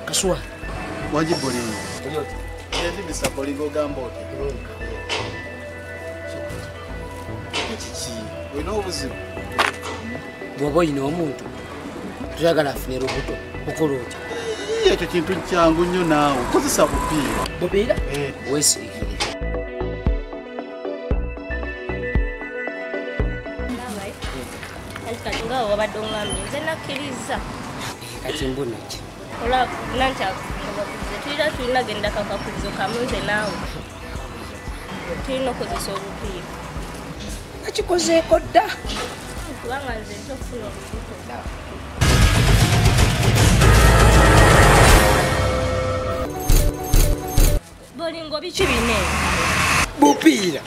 Kaswa. Waji bolingo. Ndi bisa bolingo gambote. Chichi. Wino obuzibu. Bwoboyine omuntu. Tuyagala afune rubuto. Okoloja. Ekyo kintu kyangu nnyo naawe. Kozesa bupiira. Bupiira? Weesigire. Nga wabadde omwami nze nakkiriza kati mbona ki olwa nantakuze tulina genda kakakulizo kamu nze naawe tulina okozesa obupiira nakikozeeko dda kubanga nze ntofuna olubuto bolingo biki bine bupiira